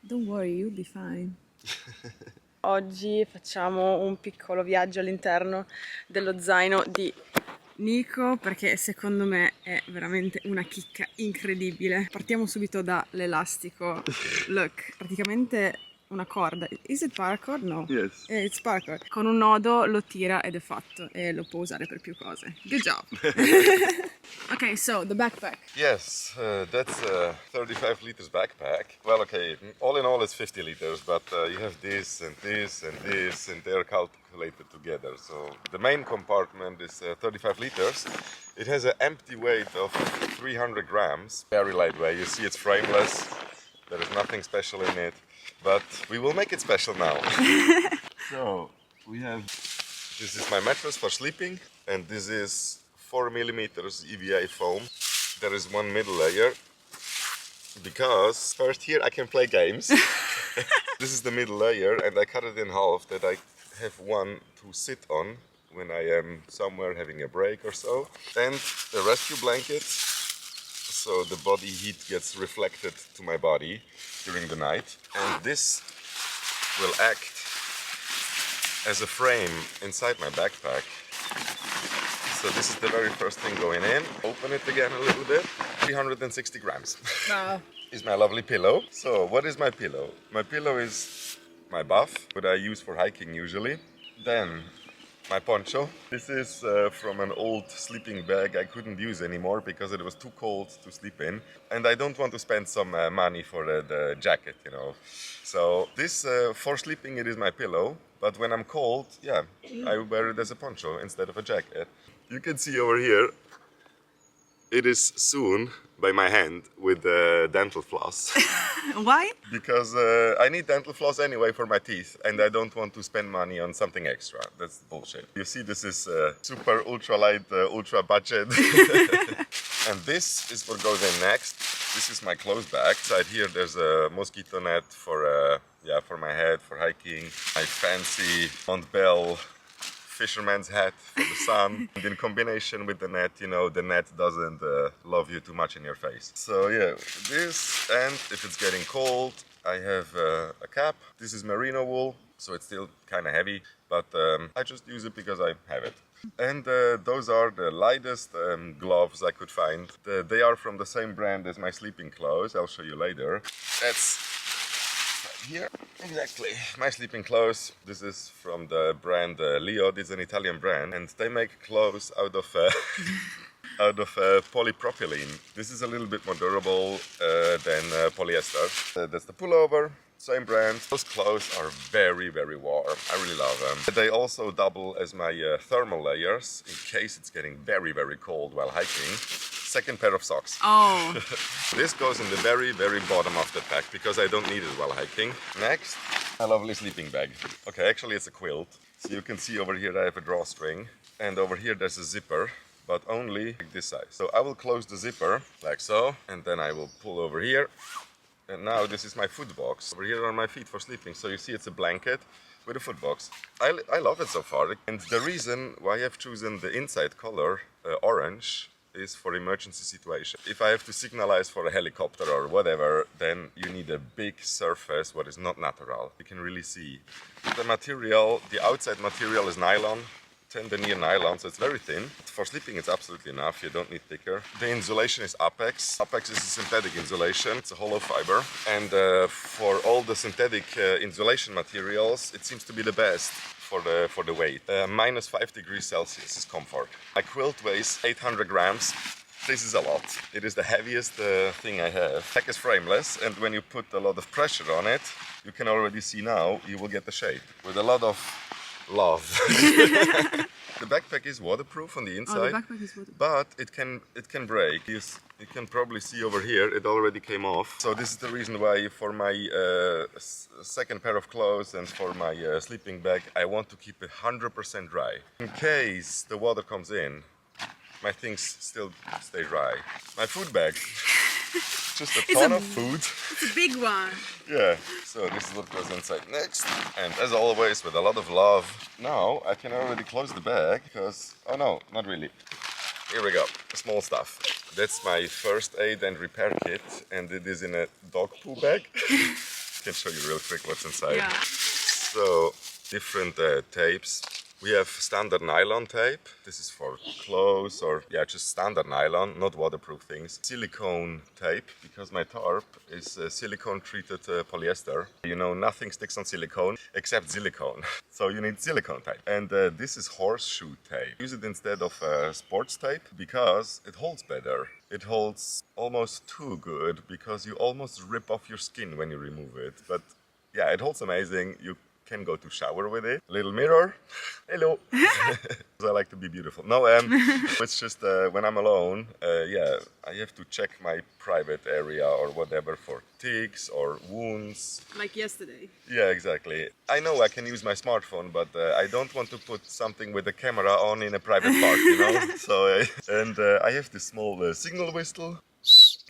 Don't worry, you'll be fine. Oggi facciamo un piccolo viaggio all'interno dello zaino di Nico perché secondo me è veramente una chicca incredibile. Partiamo subito dall'elastico. Look, praticamente una corda. Is it paracord? No. Yes. It's paracord. Con un nodo lo tira ed è fatto e lo può usare per più cose. Good job. Okay, so the backpack. Yes, that's a 35 liters backpack. Well, okay, all in all it's 50 liters, but you have this and this and this, and they're calculated together. So the main compartment is 35 liters. It has an empty weight of 300 grams, very lightweight. You see it's frameless, there is nothing special in it, but we will make it special now. So we have, this is my mattress for sleeping, and this is 4 millimeters EVA foam. There is one middle layer because first here I can play games. This is the middle layer, and I cut it in half that I have one to sit on when I am somewhere having a break or so. And a rescue blanket, so the body heat gets reflected to my body during the night. And this will act as a frame inside my backpack. So this is the very first thing going in. Open it again a little bit. 360 grams. Wow. Is my lovely pillow. So what is my pillow? My pillow is my buff, what I use for hiking usually. Then my poncho. This is from an old sleeping bag I couldn't use anymore because it was too cold to sleep in. And I don't want to spend some money for the jacket, you know. So this, for sleeping, it is my pillow. But when I'm cold, yeah, I wear it as a poncho instead of a jacket. You can see over here, it is sewn by my hand with dental floss. Why? Because I need dental floss anyway for my teeth, and I don't want to spend money on something extra. That's bullshit. You see, this is super ultra light, ultra budget. And this is what goes in next. This is my clothes bag. Inside here there's a mosquito net for for my head, for hiking. My fancy Montbell fisherman's hat for the sun. And in combination with the net, you know, the net doesn't love you too much in your face. So yeah, this, and if it's getting cold, I have a cap. This is merino wool, so it's still kind of heavy, but I just use it because I have it. And those are the lightest gloves I could find. They are from the same brand as my sleeping clothes. I'll show you later. That's here, exactly, my sleeping clothes. This is from the brand Leo. It's an Italian brand, and they make clothes out of polypropylene. This is a little bit more durable than polyester. That's the pullover. Same brand. Those clothes are very, very warm. I really love them. They also double as my thermal layers in case it's getting very, very cold while hiking. Second pair of socks. Oh. This goes in the very, very bottom of the pack because I don't need it while hiking. Next, a lovely sleeping bag. Okay, actually it's a quilt. So you can see over here I have a drawstring, and over here there's a zipper, but only this size. So I will close the zipper like so, and then I will pull over here. And now this is my foot box. Over here are my feet for sleeping. So you see it's a blanket with a foot box. I love it so far. And the reason why I've chosen the inside color, orange, is for emergency situation. If I have to signalize for a helicopter or whatever, then you need a big surface what is not natural. You can really see. The material, the outside material is nylon. 10-denier nylon, so it's very thin. For sleeping it's absolutely enough, you don't need thicker. The insulation is Apex. Apex is a synthetic insulation, it's a hollow fiber. And for all the synthetic insulation materials, it seems to be the best for the weight. Minus 5 degrees Celsius is comfort. My quilt weighs 800 grams. This is a lot. It is the heaviest thing I have. The pack is frameless, and when you put a lot of pressure on it, you can already see now, you will get the shape. With a lot of love. The backpack is waterproof on the inside, the backpack is waterproof. but it can break. You can probably see over here it already came off. So this is the reason why for my second pair of clothes and for my sleeping bag I want to keep it 100% dry. In case the water comes in, my things still stay dry. My food bag. Just a ton of food. It's a big one. Yeah, so this is what goes inside next. And as always, with a lot of love. Now I can already close the bag because, oh no, not really. Here we go, small stuff. That's my first aid and repair kit, and it is in a dog poo bag. Can show you real quick what's inside. Yeah. So, different tapes. We have standard nylon tape. This is for clothes or just standard nylon, not waterproof things. Silicone tape, because my tarp is silicone treated polyester. You know, nothing sticks on silicone except silicone. So you need silicone tape. And this is horseshoe tape. Use it instead of sports tape because it holds better. It holds almost too good because you almost rip off your skin when you remove it. But yeah, it holds amazing. You can go to shower with it. Little mirror. Hello. I like to be beautiful. No, it's just when I'm alone, I have to check my private area or whatever for ticks or wounds. Like yesterday. Yeah, exactly. I know I can use my smartphone, but I don't want to put something with a camera on in a private park, you know? So, I have this small signal whistle.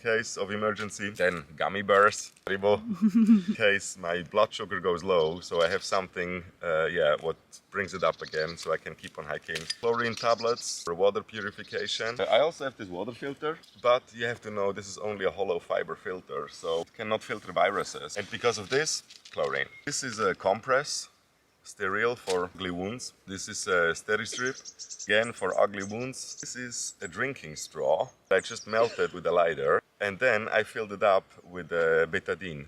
Case of emergency, then gummy bears, Haribo, in case my blood sugar goes low, so I have something, what brings it up again, so I can keep on hiking. Chlorine tablets for water purification. I also have this water filter, but you have to know this is only a hollow fiber filter, so it cannot filter viruses. And because of this, chlorine. This is a compress. Sterile for ugly wounds. This is a Steri-Strip, again for ugly wounds. This is a drinking straw. I just melted with a lighter and then I filled it up with betadine.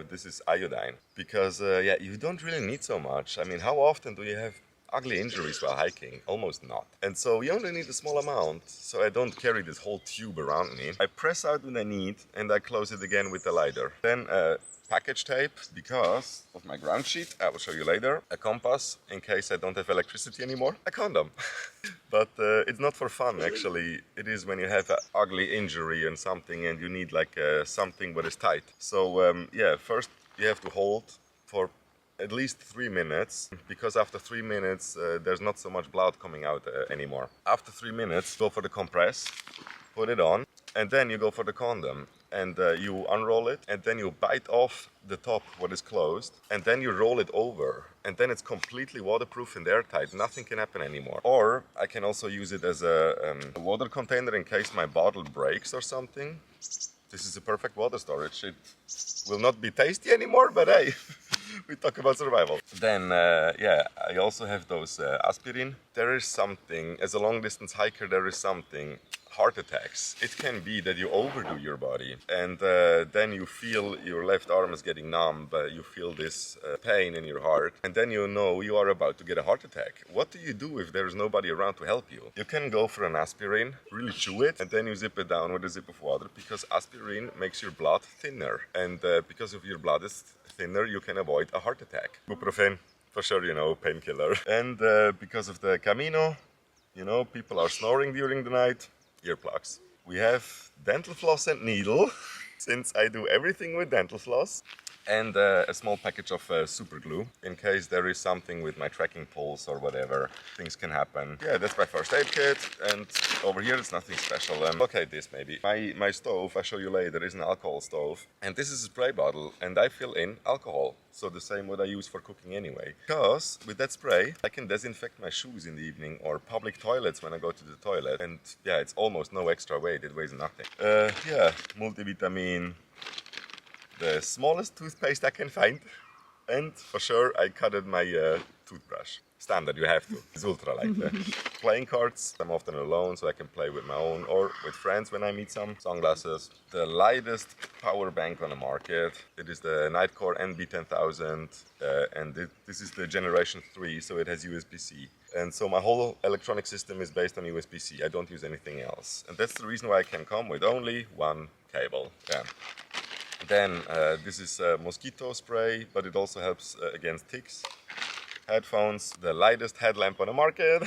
This is iodine. Because you don't really need so much. I mean, how often do you have ugly injuries while hiking? Almost not. And so you only need a small amount, so I don't carry this whole tube around me. I press out when I need and I close it again with the lighter. Then package tape because of my ground sheet, I will show you later. A compass in case I don't have electricity anymore. A condom. But it's not for fun actually. It is when you have an ugly injury and something and you need like something that is tight. So first you have to hold for at least 3 minutes, because after 3 minutes there's not so much blood coming out anymore. After 3 minutes, go for the compress, put it on, and then you go for the condom. And you unroll it, and then you bite off the top what is closed, and then you roll it over, and then it's completely waterproof and airtight. Nothing can happen anymore. Or I can also use it as a water container in case my bottle breaks or something. This is a perfect water storage. It will not be tasty anymore, but hey, we talk about survival. Then, I also have those aspirin. There is something, as a long distance hiker, there is something. Heart attacks. It can be that you overdo your body and then you feel your left arm is getting numb, but you feel this pain in your heart and then you know you are about to get a heart attack. What do you do if there is nobody around to help you? You can go for an aspirin, really chew it, and then you zip it down with a zip of water because aspirin makes your blood thinner, and because of your blood is thinner, you can avoid a heart attack. Ibuprofen, for sure, you know, painkiller. And because of the Camino, you know, people are snoring during the night. Earplugs. We have dental floss and needle, since I do everything with dental floss, and a small package of super glue in case there is something with my trekking poles or whatever. Things can happen. Yeah, that's my first aid kit, and over here it's nothing special. Okay, this maybe. My stove, I'll show you later, is an alcohol stove, and this is a spray bottle, and I fill in alcohol. So the same what I use for cooking anyway. Because with that spray, I can disinfect my shoes in the evening or public toilets when I go to the toilet. And yeah, it's almost no extra weight, it weighs nothing. Multivitamin, the smallest toothpaste I can find. And for sure, I cutted my toothbrush. Standard, you have to. It's ultra light. Playing cards, I'm often alone, so I can play with my own or with friends when I meet some. Sunglasses. The lightest power bank on the market. It is the Nitecore NB10000, and this is the generation 3, so it has USB-C. And so my whole electronic system is based on USB-C. I don't use anything else. And that's the reason why I can come with only one cable. Yeah. Then this is mosquito spray, but it also helps against ticks. Headphones, the lightest headlamp on the market.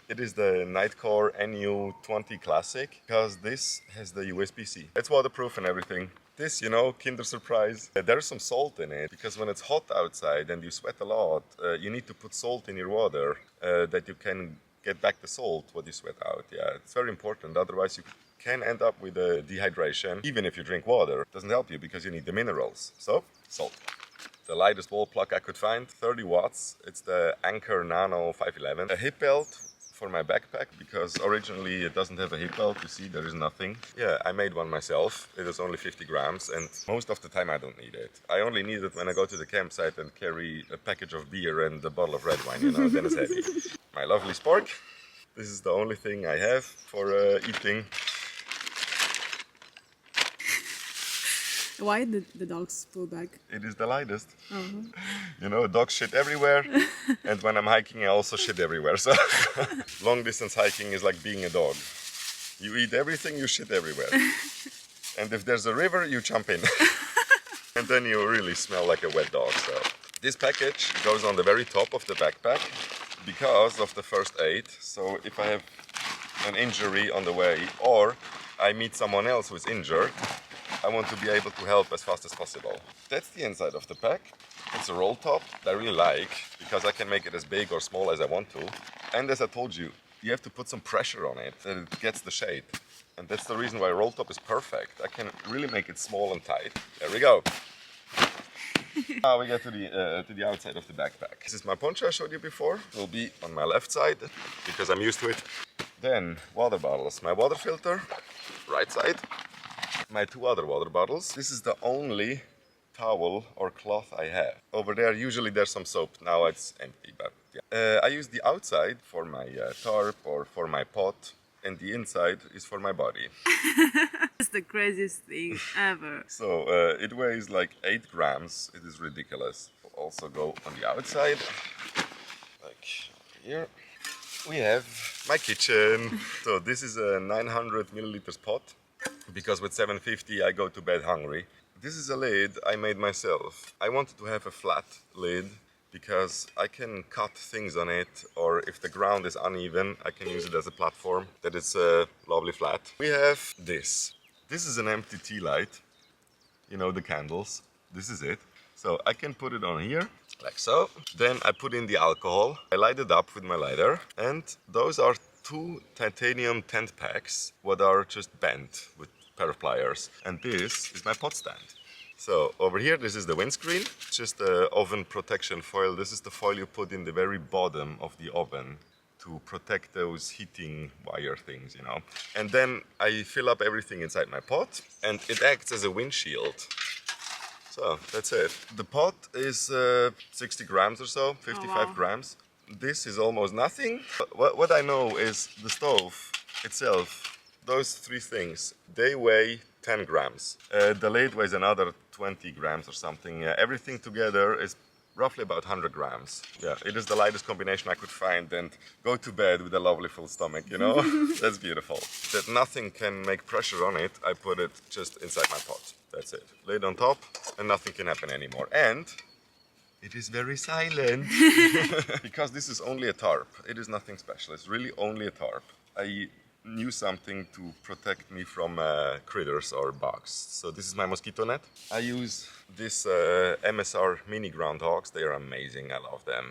It is the Nitecore NU20 Classic, because this has the USB-C. It's waterproof and everything. This, you know, Kinder Surprise. There's some salt in it, because when it's hot outside and you sweat a lot, you need to put salt in your water that you can get back the salt, what you sweat out. Yeah, it's very important, otherwise you can end up with dehydration. Even if you drink water, it doesn't help you because you need the minerals. So, salt. The lightest wall plug I could find, 30 watts. It's the Anker Nano 511. A hip belt for my backpack because originally it doesn't have a hip belt. You see, there is nothing. Yeah, I made one myself. It is only 50 grams and most of the time I don't need it. I only need it when I go to the campsite and carry a package of beer and a bottle of red wine, you know, then it's heavy. My lovely spork. This is the only thing I have for eating. Why did the dogs pull back? It is the lightest. You know, dogs shit everywhere, and when I'm hiking, I also shit everywhere. So, long distance hiking is like being a dog. You eat everything, you shit everywhere. And if there's a river, you jump in. And then you really smell like a wet dog. So, this package goes on the very top of the backpack because of the first aid. So, if I have an injury on the way or I meet someone else who is injured, I want to be able to help as fast as possible. That's the inside of the pack. It's a roll top that I really like because I can make it as big or small as I want to. And as I told you, you have to put some pressure on it that it gets the shape. And that's the reason why roll top is perfect. I can really make it small and tight. There we go. Now we get to the outside of the backpack. This is my poncho I showed you before. It will be on my left side because I'm used to it. Then water bottles. My water filter, right side. My two other water bottles. This is the only towel or cloth I have. Over there, usually there's some soap. Now it's empty, but yeah. I use the outside for my tarp or for my pot, and the inside is for my body. It's the craziest thing ever. So it weighs like 8 grams. It is ridiculous. Also go on the outside, like here. We have my kitchen. So this is a 900 milliliters pot. Because with 750 I go to bed hungry. This is a lid I made myself. I wanted to have a flat lid because I can cut things on it, or if the ground is uneven, I can use it as a platform that is lovely flat. We have this. This is an empty tea light. You know, the candles. This is it. So I can put it on here, like so. Then I put in the alcohol. I light it up with my lighter. And those are 2 titanium tent packs what are just bent with pair of pliers, and this is my pot stand. So over here, this is the windscreen, just the oven protection foil. This is the foil you put in the very bottom of the oven to protect those heating wire things, you know. And then I fill up everything inside my pot and it acts as a windshield. So that's it. The pot is 60 grams or so, 55 grams. This is almost nothing. What I know is the stove itself, those 3 things, they weigh 10 grams. The lid weighs another 20 grams or something. Everything together is roughly about 100 grams. Yeah, it is the lightest combination I could find, and go to bed with a lovely full stomach, you know? That's beautiful. That nothing can make pressure on it, I put it just inside my pot. That's it. Lid on top and nothing can happen anymore. And it is very silent. Because this is only a tarp. It is nothing special. It's really only a tarp. I knew something to protect me from critters or bugs. So this is my mosquito net. I use this MSR mini groundhogs. They are amazing. I love them.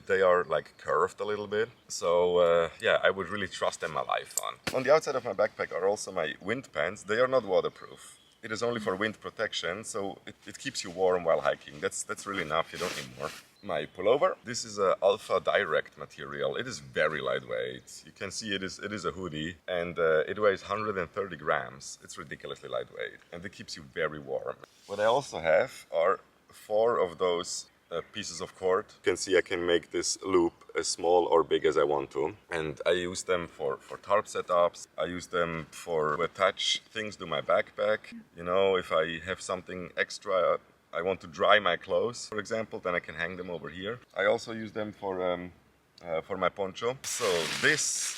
They are like curved a little bit. So yeah, I would really trust them my life on. On the outside of my backpack are also my wind pants. They are not waterproof. It is only for wind protection, so it keeps you warm while hiking. That's really enough, you don't need more. My pullover, this is a Alpha Direct material. It is very lightweight. You can see it is a hoodie, and it weighs 130 grams. It's ridiculously lightweight, and it keeps you very warm. What I also have are 4 of those pieces of cord. You can see I can make this loop as small or big as I want to, and I use them for tarp setups. I use them to attach things to my backpack. You know, if I have something extra, I want to dry my clothes, for example, then I can hang them over here. I also use them for my poncho. So this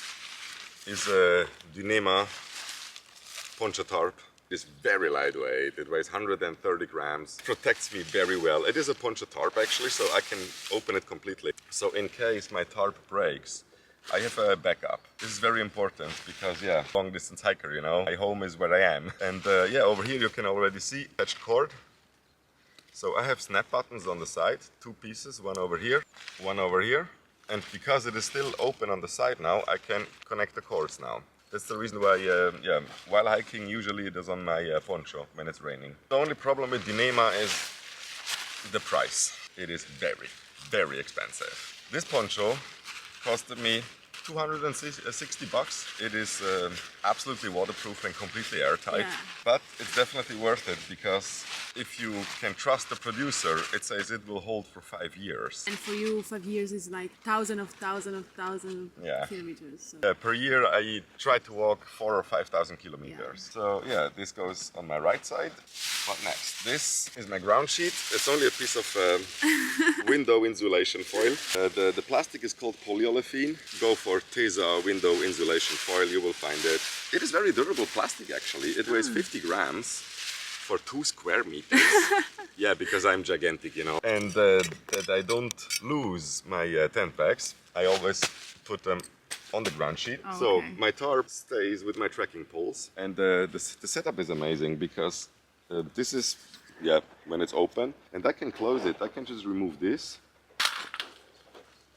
is a Dyneema poncho tarp. It's very lightweight. It weighs 130 grams. Protects me very well. It is a poncho tarp actually, so I can open it completely. So in case my tarp breaks, I have a backup. This is very important because, yeah, long distance hiker, you know. My home is where I am. And yeah, over here you can already see attached cord. So I have snap buttons on the side, 2 pieces, one over here, one over here. And because it is still open on the side now, I can connect the cords now. That's the reason why, yeah, while hiking, usually it is on my poncho when it's raining. The only problem with Dyneema is the price. It is very, very expensive. This poncho costed me 260 bucks. It is absolutely waterproof and completely airtight. Yeah. But it's definitely worth it because if you can trust the producer, it says it will hold for 5 years. And for you, 5 years is like thousands of Yeah. kilometers. So. Per year, I try to walk 4,000 or 5,000 kilometers. Yeah. So yeah, this goes on my right side. What next? This is my ground sheet. It's only a piece of window insulation foil. The plastic is called polyolefin. Go for Tesa window insulation foil, you will find it. It is very durable plastic actually. It weighs 50 grams for 2 square meters. Yeah, because I'm gigantic, you know. And that I don't lose my tent bags, I always put them on the ground sheet. Oh, so okay. my tarp stays with my trekking poles. And the setup is amazing because this is, yeah, when it's open. And I can close it. I can just remove this.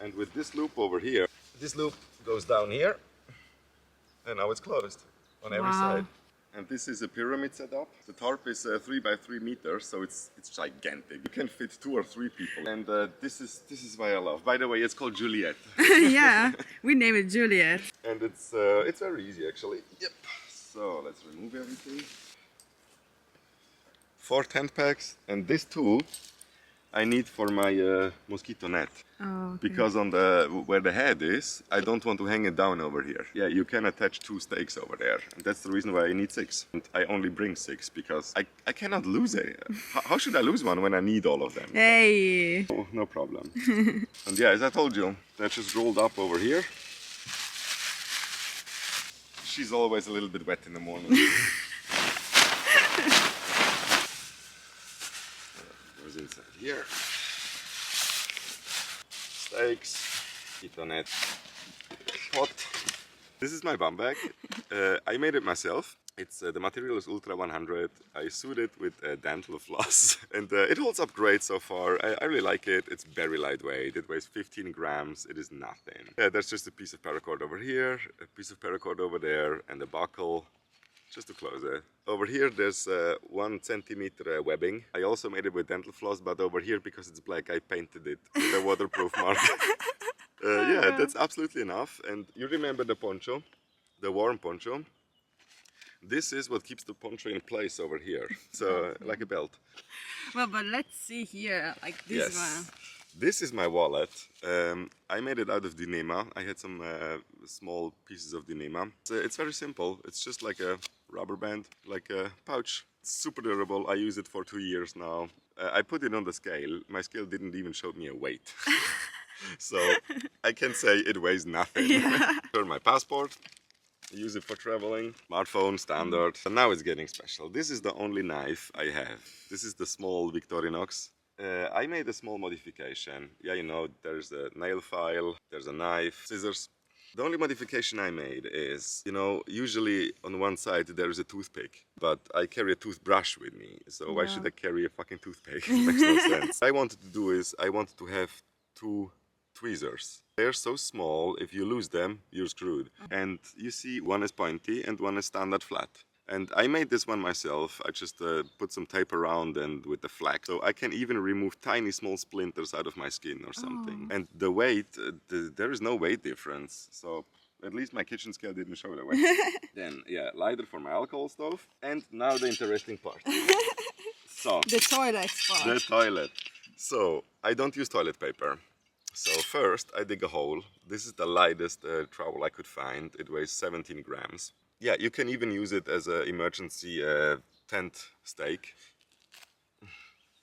And with this loop over here, this loop goes down here. And now it's closed on every Wow. side. And this is a pyramid setup. The tarp is 3 by 3 meters, so it's gigantic. You can fit 2 or 3 people. And this is why I love. By the way, it's called Juliet, Yeah, we name it Juliet. and it's very easy actually. Yep. So let's remove everything. 4 tent packs, and this tool I need for my mosquito net. Oh, okay. Because on where the head is, I don't want to hang it down over here. Yeah, you can attach 2 stakes over there. And that's the reason why I need 6. And I only bring 6 because I cannot lose it. How should I lose one when I need all of them? Hey. Oh, no problem. And yeah, as I told you, that's just rolled up over here. She's always a little bit wet in the morning. Goes inside here. Steaks, mosquito net, pot. This is my bum bag. I made it myself. It's the material is Ultra 100. I sewed it with dental floss, and it holds up great so far. I really like it. It's very lightweight. It weighs 15 grams. It is nothing. There's just a piece of paracord over here, a piece of paracord over there, and a buckle. Just to close it. Over here there's 1 centimeter webbing. I also made it with dental floss, but over here, because it's black, I painted it with a waterproof mark. Yeah, that's absolutely enough. And you remember the poncho, the warm poncho? This is what keeps the poncho in place over here. So, like a belt. Well, but let's see here, like this one. This is my wallet. I made it out of Dyneema. I had some small pieces of Dyneema. It's very simple. It's just like a rubber band, like a pouch. It's super durable. I use it for 2 years now. I put it on the scale. My scale didn't even show me a weight. So I can say it weighs nothing. Yeah. For my passport, I use it for traveling. Smartphone, standard. And now it's getting special. This is the only knife I have. This is the small Victorinox. I made a small modification. Yeah, you know, there's a nail file, there's a knife, scissors. The only modification I made is, you know, usually on one side there is a toothpick, but I carry a toothbrush with me, so why should I carry a fucking toothpick? It makes no sense. What I wanted to do is, I wanted to have 2 tweezers. They're so small, if you lose them, you're screwed. And you see, one is pointy and one is standard flat. And I made this one myself. I just put some tape around and with the flax. So I can even remove tiny small splinters out of my skin or something. And the weight, there is no weight difference. So at least my kitchen scale didn't show the weight. Then, yeah, lighter for my alcohol stove. And now the interesting part. So, The toilet part. the toilet. So, I don't use toilet paper. So first I dig a hole. This is the lightest trowel I could find. It weighs 17 grams. Yeah, you can even use it as an emergency tent stake.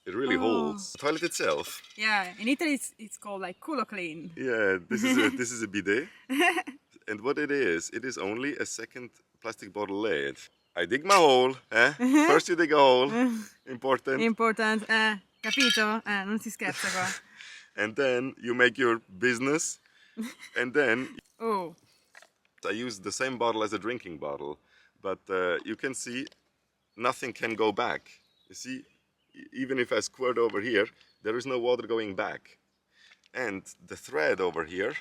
It really holds. The toilet itself. Yeah, in Italy it's called like culo clean. Yeah, this is a bidet. And what it is only a second plastic bottle lid. I dig my hole. First you dig a hole. Important. Important, capito? Non si scherza qua. And then you make your business. And then Oh. I use the same bottle as a drinking bottle, but you can see nothing can go back. You see, even if I squirt over here, there is no water going back. And the thread over here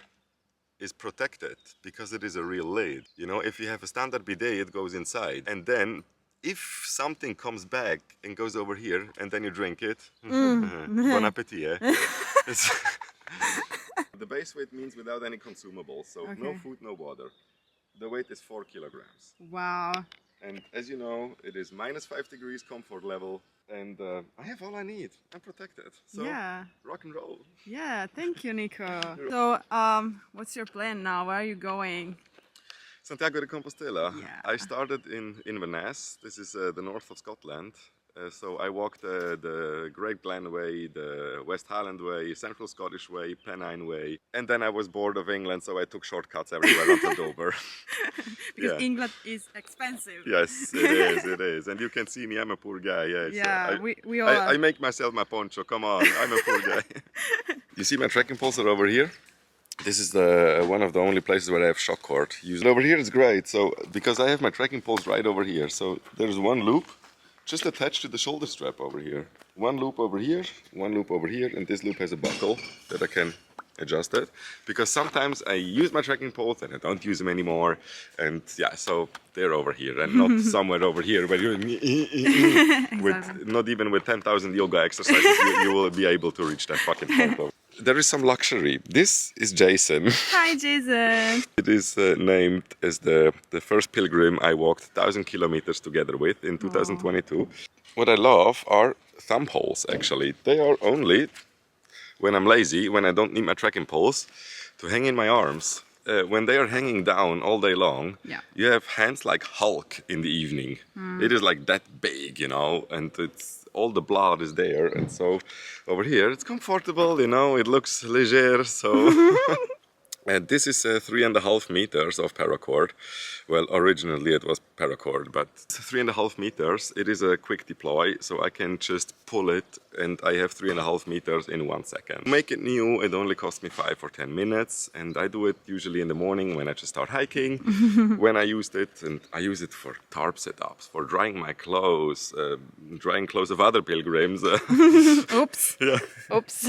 is protected because it is a real lid. You know, if you have a standard bidet, it goes inside. And then if something comes back and goes over here and then you drink it, bon appetit, eh? the base weight means without any consumables, so no Okay. food, no water. The weight is 4 kilograms. Wow. And as you know, it is -5 degrees comfort level, and I have all I need. I'm protected. So Yeah. rock and roll. Yeah, thank you, Nico. So, what's your plan now? Where are you going? Santiago de Compostela. Yeah. I started in Inverness. This is the north of Scotland. So I walked the Great Glen Way, the West Highland Way, Central Scottish Way, Pennine Way, and then I was bored of England, so I took shortcuts everywhere until Dover. Because Yeah. England is expensive. Yes, it is, it is. And you can see me, I'm a poor guy. Yes. Yeah, we all are. I make myself my poncho, come on, I'm a poor guy. You see my trekking poles are over here? This is one of the only places where I have shock cord used. Over here it's great, so because I have my trekking poles right over here, so there's one loop just attached to the shoulder strap over here. One loop over here, one loop over here, and this loop has a buckle that I can adjust it. Because sometimes I use my trekking poles and I don't use them anymore, and yeah, so they're over here and not somewhere over here where you with not even with 10,000 yoga exercises you will be able to reach that fucking point. There is some luxury. This is Jason. Hi, Jason. It is named as the first pilgrim I walked 1,000 kilometers together with in 2022. What I love are thumb holes, actually. They are only, when I'm lazy, when I don't need my trekking poles, to hang in my arms. When they are hanging down all day long, Yeah. you have hands like Hulk in the evening. It is like that big, you know, and it's all the blood is there. And so over here, it's comfortable, you know, it looks leger, so... And this is 3.5 meters of paracord. Well, originally it was paracord, but 3.5 meters. It is a quick deploy, so I can just pull it, and I have 3.5 meters in 1 second. To make it new, it only cost me 5 or 10 minutes, and I do it usually in the morning when I just start hiking. When I used it, and I use it for tarp setups, for drying my clothes, drying clothes of other pilgrims. Oops. Yeah. Oops.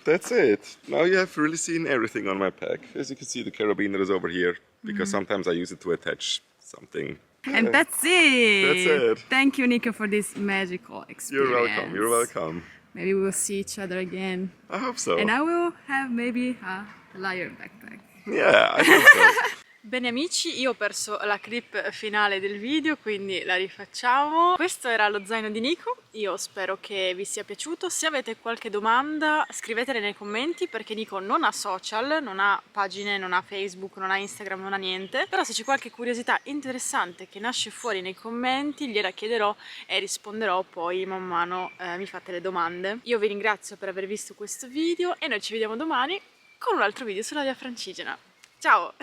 That's it. Now you have really seen everything on my pack. As you can see, the carabiner is over here because sometimes I use it to attach something. And that's it. That's it. Thank you, Nico, for this magical experience. You're welcome. You're welcome. Maybe we'll see each other again. I hope so. And I will have maybe a liar backpack. Yeah, I hope so. Bene amici, io ho perso la clip finale del video, quindi la rifacciamo. Questo era lo zaino di Nico, io spero che vi sia piaciuto. Se avete qualche domanda scrivetele nei commenti, perché Nico non ha social, non ha pagine, non ha Facebook, non ha Instagram, non ha niente. Però se c'è qualche curiosità interessante che nasce fuori nei commenti, gliela chiederò e risponderò poi man mano mi fate le domande. Io vi ringrazio per aver visto questo video e noi ci vediamo domani con un altro video sulla via Francigena. Ciao!